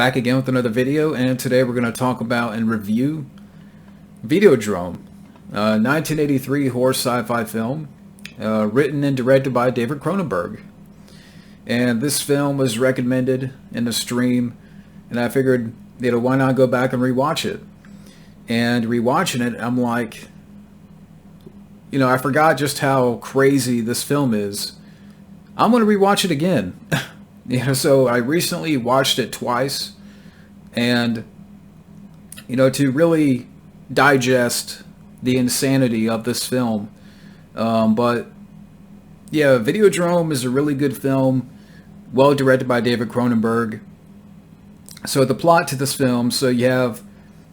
Back again with another video, and today we're going to talk about and review Videodrome, a 1983 horror sci-fi film written and directed by David Cronenberg. And this film was recommended in the stream, and I figured, why not go back and rewatch it? And rewatching it, I'm like, I forgot just how crazy this film is. I'm going to rewatch it again. So I recently watched it twice, and to really digest the insanity of this film. But yeah, Videodrome is a really good film, well directed by David Cronenberg. So the plot to this film, so you have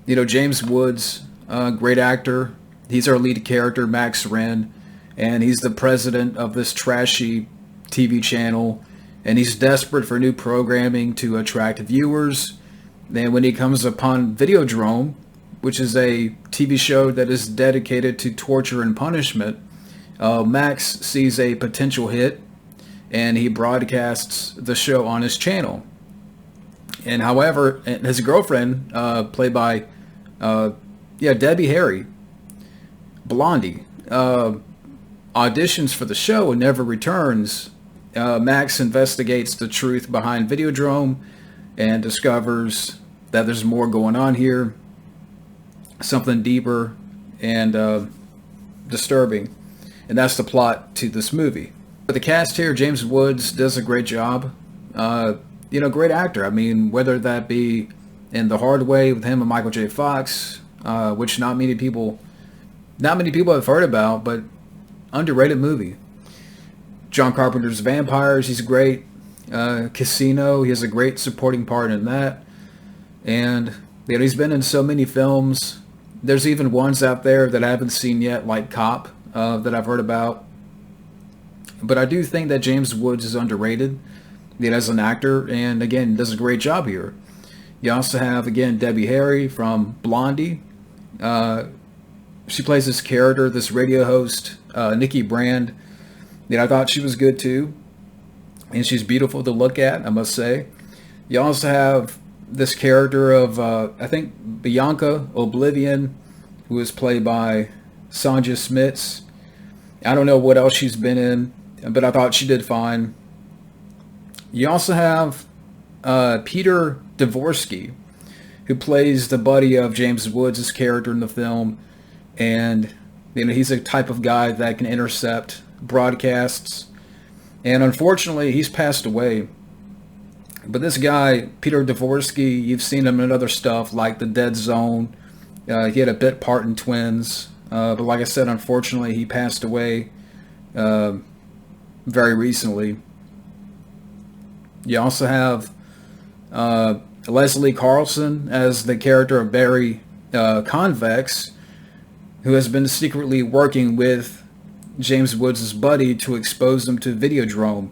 James Woods, great actor. He's our lead character, Max Wren, and he's the president of this trashy TV channel. And he's desperate for new programming to attract viewers. Then when he comes upon Videodrome, which is a TV show that is dedicated to torture and punishment, Max sees a potential hit, and he broadcasts the show on his channel. And however, his girlfriend, played by Debbie Harry, Blondie, auditions for the show and never returns. Max investigates the truth behind Videodrome and discovers that there's more going on here, something deeper and disturbing, and that's the plot to this movie. But the cast here, James Woods does a great job. Great actor. I mean, whether that be in The Hard Way with him and Michael J. Fox, which not many people have heard about, but underrated movie. John Carpenter's Vampires, he's great. Casino, he has a great supporting part in that. And he's been in so many films. There's even ones out there that I haven't seen yet, like Cop, that I've heard about. But I do think that James Woods is underrated as an actor, and again, does a great job here. You also have, again, Debbie Harry from Blondie. She plays this character, this radio host, Nikki Brand. I thought she was good too, and she's beautiful to look at, I must say. You also have this character of, I think, Bianca Oblivion, who is played by Sonja Smits. I don't know what else she's been in, but I thought she did fine. You also have Peter Dvorsky, who plays the buddy of James Woods' character in the film, and he's a type of guy that can intercept broadcasts, and unfortunately he's passed away. But this guy, Peter Dvorsky, you've seen him in other stuff like The Dead Zone. He had a bit part in Twins, but like I said, unfortunately he passed away very recently. You also have Leslie Carlson as the character of Barry Convex, who has been secretly working with James Woods' buddy to expose him to Videodrome.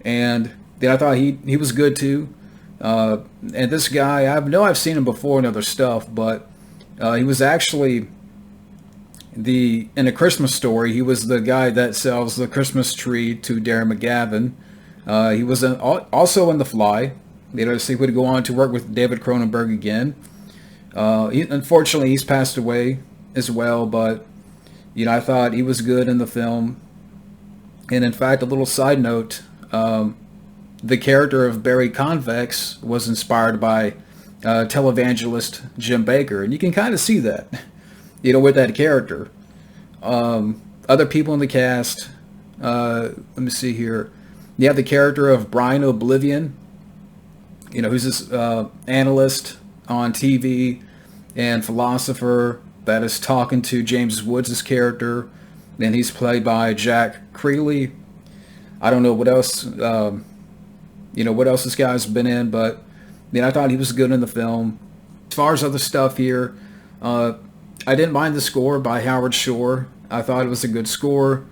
And I thought he was good too. And this guy, I've seen him before in other stuff, but he was actually in A Christmas Story. He was the guy that sells the Christmas tree to Darren McGavin. He was also in The Fly. So he would go on to work with David Cronenberg again. Unfortunately, he's passed away as well, but I thought he was good in the film. And in fact, a little side note, the character of Barry Convex was inspired by televangelist Jim Bakker, and you can kind of see that, with that character. Other people in the cast, let me see here. You have the character of Brian Oblivion, who's this analyst on TV and philosopher that is talking to James Woods' character, and he's played by Jack Creeley. I don't know what else, what else this guy's been in, but I thought he was good in the film. As far as other stuff here, I didn't mind the score by Howard Shore. I thought it was a good score,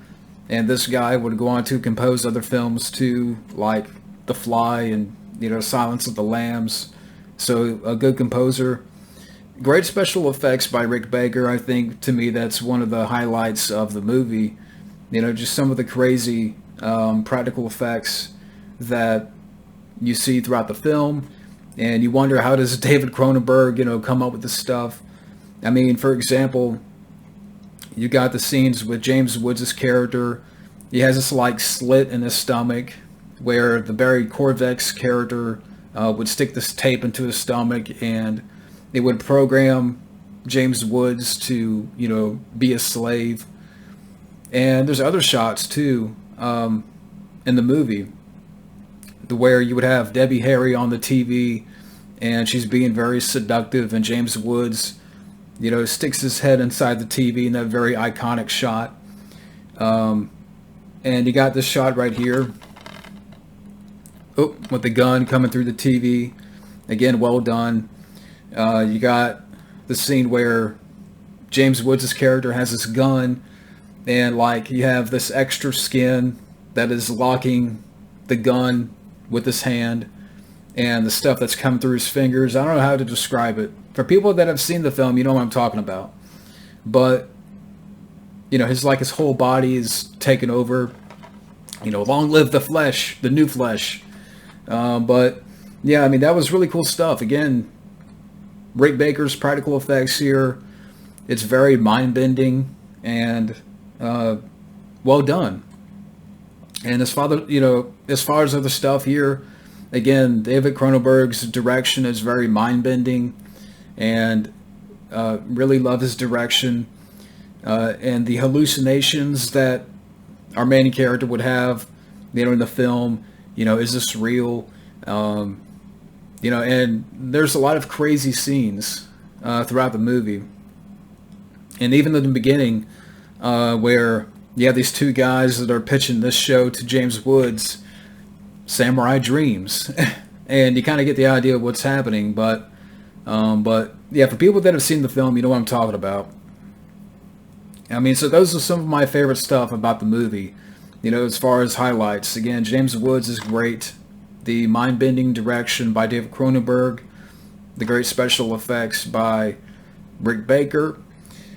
and this guy would go on to compose other films too, like The Fly and Silence of the Lambs. So a good composer. Great special effects by Rick Baker. I think, to me, that's one of the highlights of the movie. Just some of the crazy practical effects that you see throughout the film. And you wonder, how does David Cronenberg, come up with this stuff? I mean, for example, you got the scenes with James Woods' character. He has this like slit in his stomach where the Barry Korvek's character would stick this tape into his stomach, and it would program James Woods to, be a slave. And there's other shots too in the movie where you would have Debbie Harry on the TV, and she's being very seductive, and James Woods, sticks his head inside the TV in that very iconic shot. And you got this shot right here. Oh, with the gun coming through the TV. Again, well done. You got the scene where James Woods' character has this gun, and like you have this extra skin that is locking the gun with his hand, and the stuff that's coming through his fingers. I don't know how to describe it. For people that have seen the film, you know what I'm talking about. But, his whole body is taken over. Long live the flesh, the new flesh. But, yeah, I mean, that was really cool stuff. Again, Rick Baker's practical effects here. It's very mind-bending and well done. And as far as other stuff here, again, David Cronenberg's direction is very mind-bending, and really love his direction. And the hallucinations that our main character would have, in the film, is this real? And there's a lot of crazy scenes throughout the movie. And even in the beginning, where you have these two guys that are pitching this show to James Woods, Samurai Dreams, and you kind of get the idea of what's happening. But yeah, for people that have seen the film, you know what I'm talking about. I mean, so those are some of my favorite stuff about the movie. As far as highlights, again, James Woods is great. The mind-bending direction by David Cronenberg, the great special effects by Rick Baker.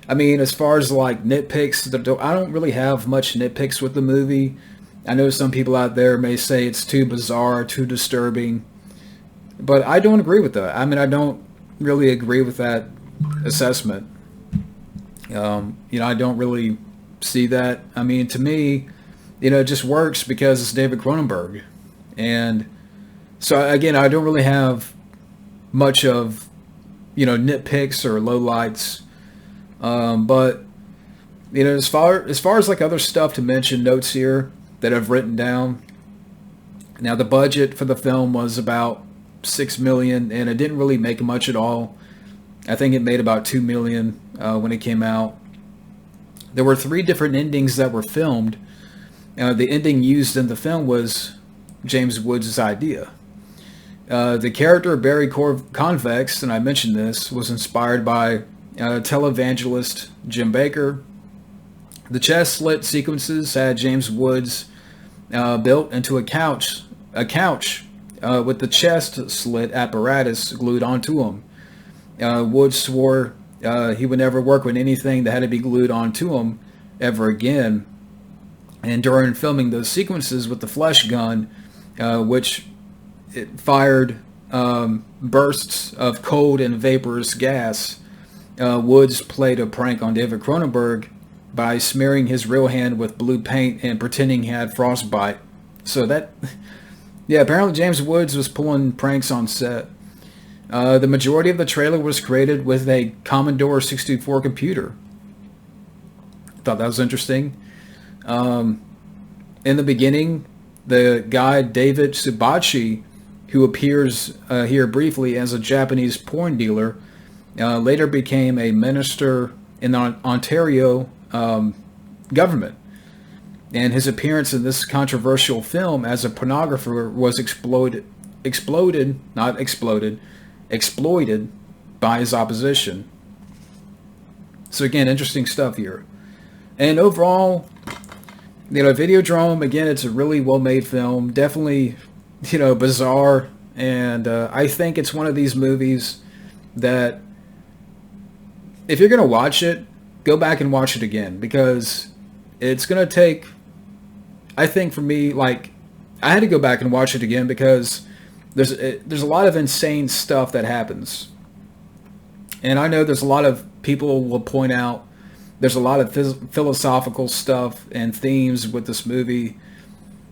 I mean, as far as like nitpicks, I don't really have much nitpicks with the movie. I know some people out there may say it's too bizarre, too disturbing, but I don't agree with that. I mean, I don't really agree with that assessment. I don't really see that. I mean, to me, it just works because it's David Cronenberg. And so, again, I don't really have much of, nitpicks or lowlights. But, as far as like other stuff to mention, notes here that I've written down. Now, the budget for the film was about $6 million, and it didn't really make much at all. I think it made about $2 million when it came out. There were 3 different endings that were filmed. The ending used in the film was James Woods' idea. The character Barry Convex, and I mentioned this, was inspired by televangelist Jim Baker. The chest slit sequences had James Woods built into a couch with the chest slit apparatus glued onto him. Woods swore he would never work with anything that had to be glued onto him ever again. And during filming those sequences with the flesh gun, which it fired bursts of cold and vaporous gas, Woods played a prank on David Cronenberg by smearing his real hand with blue paint and pretending he had frostbite. So that, yeah, apparently James Woods was pulling pranks on set. The majority of the trailer was created with a Commodore 64 computer. Thought that was interesting. In the beginning, the guy David Subachi, who appears here briefly as a Japanese porn dealer, later became a minister in the Ontario government. And his appearance in this controversial film as a pornographer was exploited by his opposition. So again, interesting stuff here. And overall, Videodrome, again, it's a really well-made film. Definitely, bizarre. And I think it's one of these movies that, if you're going to watch it, go back and watch it again. Because it's going to take, I think for me, like, I had to go back and watch it again because there's a lot of insane stuff that happens, and I know there's a lot of people will point out there's a lot of philosophical stuff and themes with this movie,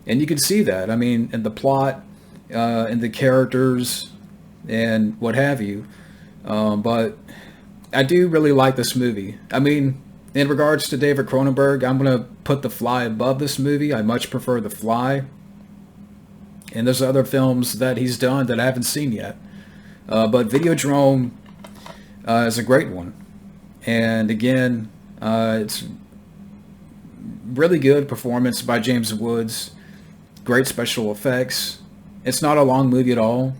and you can see that. I mean, in the plot, in the characters, and what have you. But I do really like this movie. I mean, in regards to David Cronenberg, I'm going to put The Fly above this movie. I much prefer The Fly. And there's other films that he's done that I haven't seen yet. But Videodrome is a great one. And again, it's really good performance by James Woods. Great special effects. It's not a long movie at all.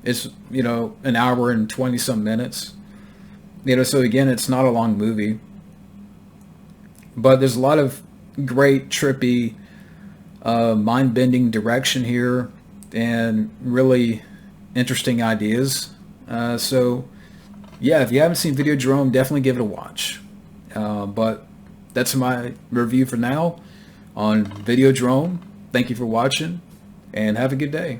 It's, an hour and 20 some minutes. So again, it's not a long movie. But there's a lot of great, trippy, mind-bending direction here and really interesting ideas. So, yeah, if you haven't seen Videodrome, definitely give it a watch. But that's my review for now on Videodrome. Thank you for watching, and have a good day.